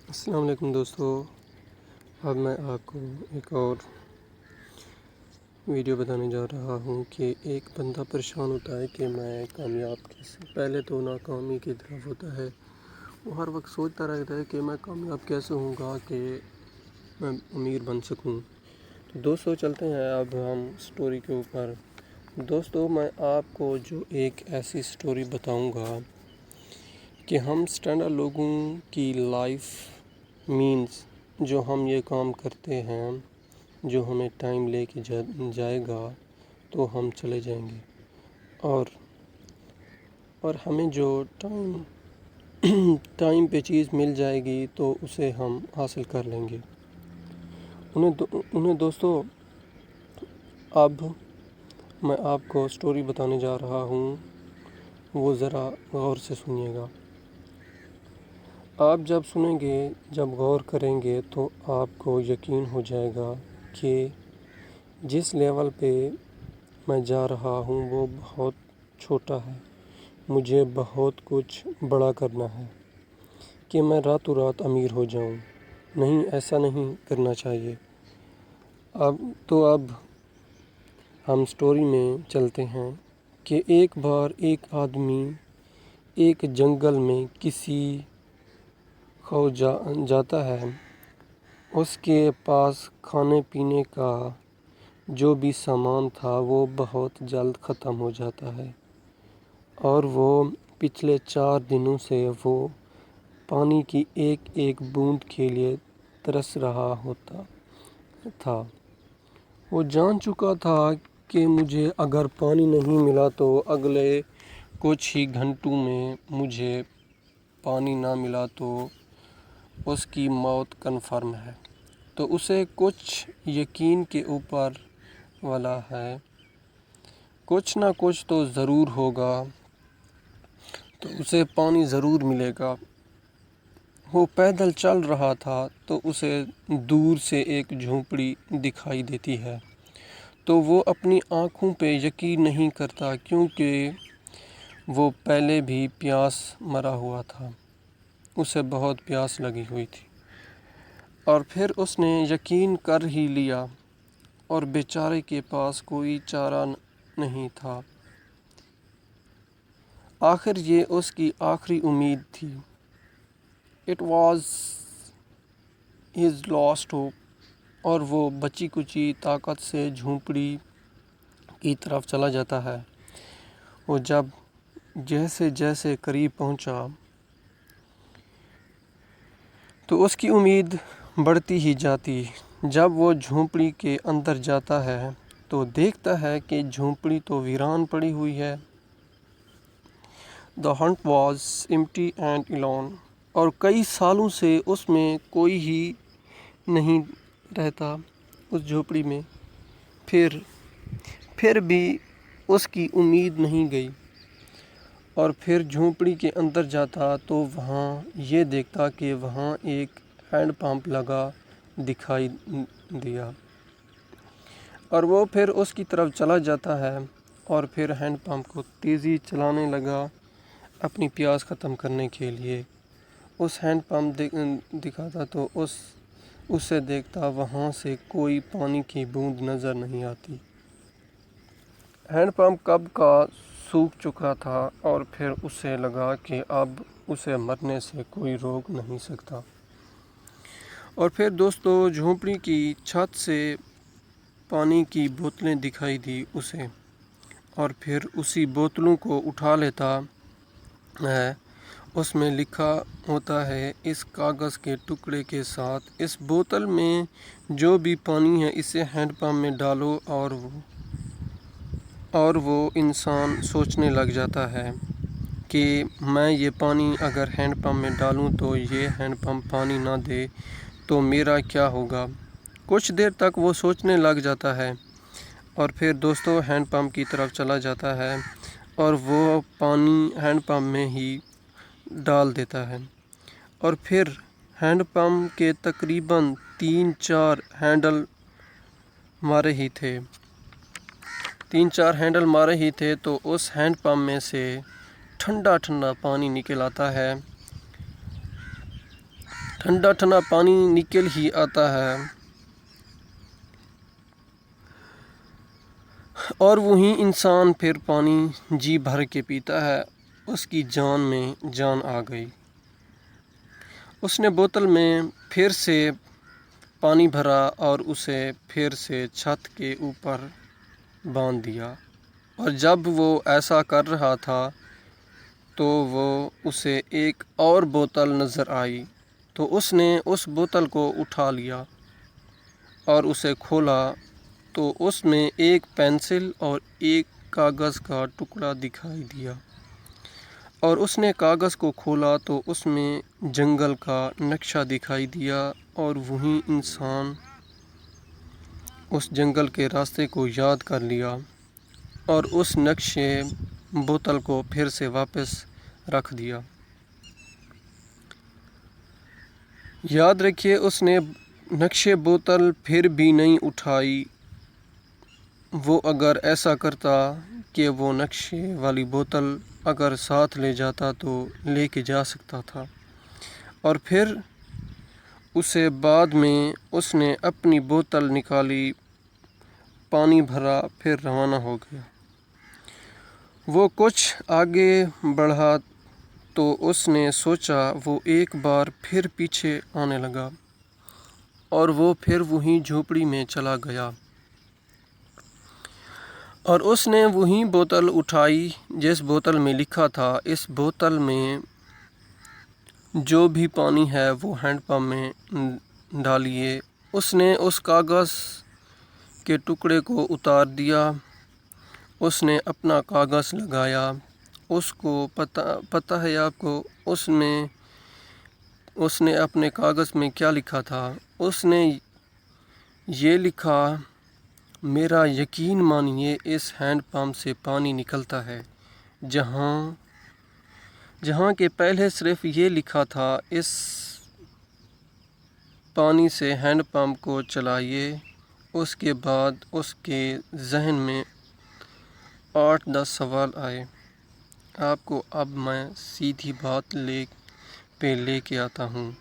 السلام علیکم دوستو، اب میں آپ کو ایک اور ویڈیو بتانے جا رہا ہوں کہ ایک بندہ پریشان ہوتا ہے کہ میں کامیاب کیسے، پہلے تو ناکامی کی طرف ہوتا ہے، وہ ہر وقت سوچتا رہتا ہے کہ میں کامیاب کیسے ہوں گا کہ میں امیر بن سکوں۔ تو دوستو چلتے ہیں اب ہم سٹوری کے اوپر۔ دوستو میں آپ کو جو ایک ایسی سٹوری بتاؤں گا کہ ہم اسٹینڈرڈ لوگوں کی لائف مینز جو ہم یہ کام کرتے ہیں، جو ہمیں ٹائم لے کے جائے گا تو ہم چلے جائیں گے، اور ہمیں جو ٹائم پہ چیز مل جائے گی تو اسے ہم حاصل کر لیں گے۔ انہیں دوستو اب میں آپ کو سٹوری بتانے جا رہا ہوں، وہ ذرا غور سے سنیے گا۔ آپ جب سنیں گے، جب غور کریں گے تو آپ کو یقین ہو جائے گا کہ جس لیول پہ میں جا رہا ہوں وہ بہت چھوٹا ہے، مجھے بہت کچھ بڑا کرنا ہے کہ میں راتوں رات امیر ہو جاؤں۔ نہیں، ایسا نہیں کرنا چاہیے۔ اب ہم سٹوری میں چلتے ہیں کہ ایک بار ایک آدمی ایک جنگل میں کسی کو جاتا ہے۔ اس کے پاس کھانے پینے کا جو بھی سامان تھا وہ بہت جلد ختم ہو جاتا ہے، اور وہ پچھلے 4 دنوں سے وہ پانی کی ایک ایک بوند کے لیے ترس رہا ہوتا تھا۔ وہ جان چکا تھا کہ مجھے اگر پانی نہیں ملا تو اگلے کچھ ہی گھنٹوں میں مجھے پانی نہ ملا تو اس کی موت کنفرم ہے۔ تو اسے کچھ یقین کے اوپر والا ہے، کچھ نہ کچھ تو ضرور ہوگا، تو اسے پانی ضرور ملے گا۔ وہ پیدل چل رہا تھا تو اسے دور سے ایک جھونپڑی دکھائی دیتی ہے، تو وہ اپنی آنکھوں پہ یقین نہیں کرتا، کیونکہ وہ پہلے بھی پیاس مرا ہوا تھا، اسے بہت پیاس لگی ہوئی تھی، اور پھر اس نے یقین کر ہی لیا، اور بیچارے کے پاس کوئی چارہ نہیں تھا۔ آخر یہ اس کی آخری امید تھی۔ It was his last hope، اور وہ بچی کچی طاقت سے جھونپڑی کی طرف چلا جاتا ہے۔ وہ جب جیسے قریب پہنچا تو اس کی امید بڑھتی ہی جاتی۔ جب وہ جھونپڑی کے اندر جاتا ہے تو دیکھتا ہے کہ جھونپڑی تو ویران پڑی ہوئی ہے۔ The hut was empty and alone، اور کئی سالوں سے اس میں کوئی ہی نہیں رہتا اس جھونپڑی میں۔ پھر بھی اس کی امید نہیں گئی، اور پھر جھونپڑی کے اندر جاتا تو وہاں یہ دیکھتا کہ وہاں ایک ہینڈ پمپ لگا دکھائی دیا، اور وہ پھر اس کی طرف چلا جاتا ہے، اور پھر ہینڈ پمپ کو تیزی چلانے لگا اپنی پیاس ختم کرنے کے لیے۔ اس ہینڈ پمپ دکھاتا تو اسے دیکھتا وہاں سے کوئی پانی کی بوند نظر نہیں آتی۔ ہینڈ پمپ کب کا سوکھ چکا تھا، اور پھر اسے لگا کہ اب اسے مرنے سے کوئی روک نہیں سکتا۔ اور پھر دوستو جھونپڑی کی چھت سے پانی کی بوتلیں دکھائی دی اسے، اور پھر اسی بوتلوں کو اٹھا لیتا ہے۔ اس میں لکھا ہوتا ہے، اس کاغذ کے ٹکڑے کے ساتھ اس بوتل میں جو بھی پانی ہے اسے ہینڈ پمپ میں ڈالو، اور وہ انسان سوچنے لگ جاتا ہے کہ میں یہ پانی اگر ہینڈ پمپ میں ڈالوں تو یہ ہینڈ پمپ پانی نہ دے تو میرا کیا ہوگا۔ کچھ دیر تک وہ سوچنے لگ جاتا ہے، اور پھر دوستو ہینڈ پمپ کی طرف چلا جاتا ہے، اور وہ پانی ہینڈ پمپ میں ہی ڈال دیتا ہے، اور پھر ہینڈ پمپ کے تقریباً 3-4 ہینڈل مارے ہی تھے تو اس ہینڈ پمپ میں سے ٹھنڈا پانی نکل آتا ہے، ٹھنڈا ٹھنڈا پانی نکل ہی آتا ہے اور وہی انسان پھر پانی جی بھر کے پیتا ہے۔ اس کی جان میں جان آ گئی۔ اس نے بوتل میں پھر سے پانی بھرا اور اسے پھر سے چھت کے اوپر باندھ دیا، اور جب وہ ایسا کر رہا تھا تو وہ اسے ایک اور بوتل نظر آئی، تو اس نے اس بوتل کو اٹھا لیا اور اسے کھولا تو اس میں ایک پینسل اور ایک کاغذ کا ٹکڑا دکھائی دیا، اور اس نے کاغذ کو کھولا تو اس میں جنگل کا نقشہ دکھائی دیا، اور وہی انسان اس جنگل کے راستے کو یاد کر لیا اور اس نقشے بوتل کو پھر سے واپس رکھ دیا۔ یاد رکھیے، اس نے نقشے بوتل پھر بھی نہیں اٹھائی۔ وہ اگر ایسا کرتا کہ وہ نقشے والی بوتل اگر ساتھ لے جاتا تو لے کے جا سکتا تھا، اور پھر اسے بعد میں اس نے اپنی بوتل نکالی، پانی بھرا، پھر روانہ ہو گیا۔ وہ کچھ آگے بڑھا تو اس نے سوچا وہ ایک بار پھر پیچھے آنے لگا، اور وہ پھر وہی جھوپڑی میں چلا گیا، اور اس نے وہی بوتل اٹھائی جس بوتل میں لکھا تھا اس بوتل میں جو بھی پانی ہے وہ ہینڈ پمپ میں ڈالیے۔ اس نے اس کاغذ کے ٹکڑے کو اتار دیا، اس نے اپنا کاغذ لگایا۔ اس کو پتہ ہے آپ کو اس نے اپنے کاغذ میں کیا لکھا تھا؟ اس نے یہ لکھا، میرا یقین مانیے اس ہینڈ پمپ سے پانی نکلتا ہے، جہاں کہ پہلے صرف یہ لکھا تھا اس پانی سے ہینڈ پمپ کو چلائیے۔ اس کے بعد اس کے ذہن میں 8-10 سوال آئے۔ آپ کو اب میں سیدھی بات پہ لے کے آتا ہوں۔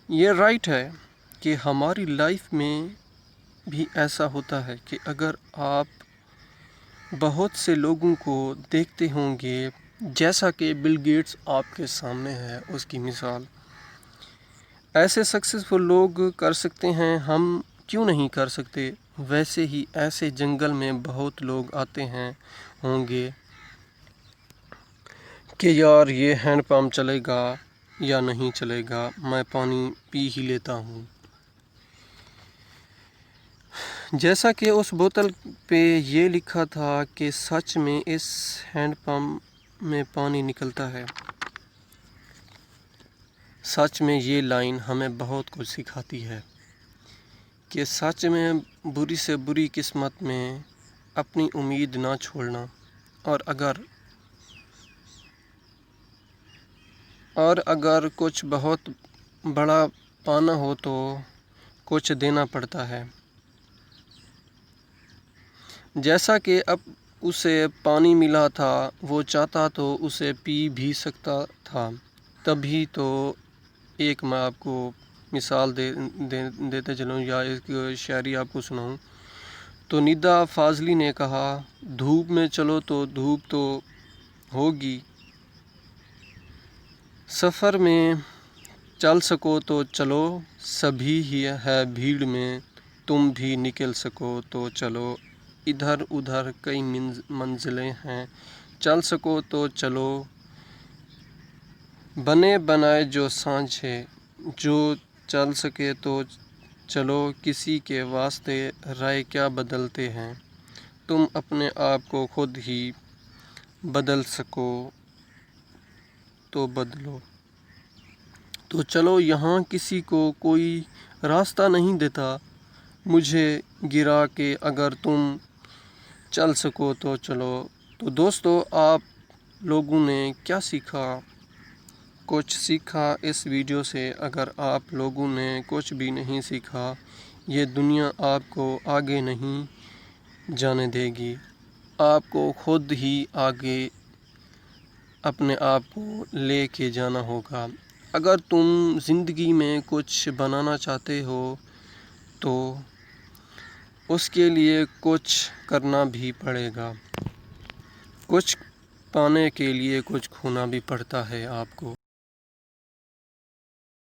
یہ رائٹ ہے کہ ہماری لائف میں بھی ایسا ہوتا ہے کہ اگر آپ بہت سے لوگوں کو دیکھتے ہوں گے، جیسا کہ بل گیٹس آپ کے سامنے ہے، اس کی مثال، ایسے سکسیزفل لوگ کر سکتے ہیں، ہم کیوں نہیں کر سکتے؟ ویسے ہی ایسے جنگل میں بہت لوگ آتے ہوں گے کہ یار یہ ہینڈ پمپ چلے گا یا نہیں چلے گا، میں پانی پی ہی لیتا ہوں۔ جیسا کہ اس بوتل پہ یہ لکھا تھا کہ سچ میں اس ہینڈ پمپ میں پانی نکلتا ہے۔ سچ میں یہ لائن ہمیں بہت کچھ سکھاتی ہے کہ سچ میں بری سے بری قسمت میں اپنی امید نہ چھوڑنا، اور اگر کچھ بہت بڑا پانا ہو تو کچھ دینا پڑتا ہے۔ جیسا کہ اب اسے پانی ملا تھا، وہ چاہتا تو اسے پی بھی سکتا تھا۔ تبھی تو ایک میں آپ کو مثال دیتے چلوں یا ایک شاعری آپ کو سناؤں تو ندا فاضلی نے کہا، دھوپ میں چلو تو دھوپ تو ہوگی، سفر میں چل سکو تو چلو، سبھی ہی ہے بھیڑ میں، تم بھی نکل سکو تو چلو، ادھر ادھر کئی منزلیں ہیں، چل سکو تو چلو، بنے بنائے جو سانجھے، جو چل سکے تو چلو، کسی کے واسطے رائے کیا بدلتے ہیں، تم اپنے آپ کو خود ہی بدل سکو تو بدلو، تو چلو، یہاں کسی کو کوئی راستہ نہیں دیتا، مجھے گرا کے اگر تم چل سکو تو چلو۔ تو دوستو، آپ لوگوں نے کیا سیکھا؟ کچھ سیکھا اس ویڈیو سے؟ اگر آپ لوگوں نے کچھ بھی نہیں سیکھا، یہ دنیا آپ کو آگے نہیں جانے دے گی، آپ کو خود ہی آگے اپنے آپ کو لے کے جانا ہوگا۔ اگر تم زندگی میں کچھ بنانا چاہتے ہو تو اس کے لیے کچھ کرنا بھی پڑے گا. کچھ پانے کے لیے کچھ کھونا بھی پڑتا ہے آپ کو.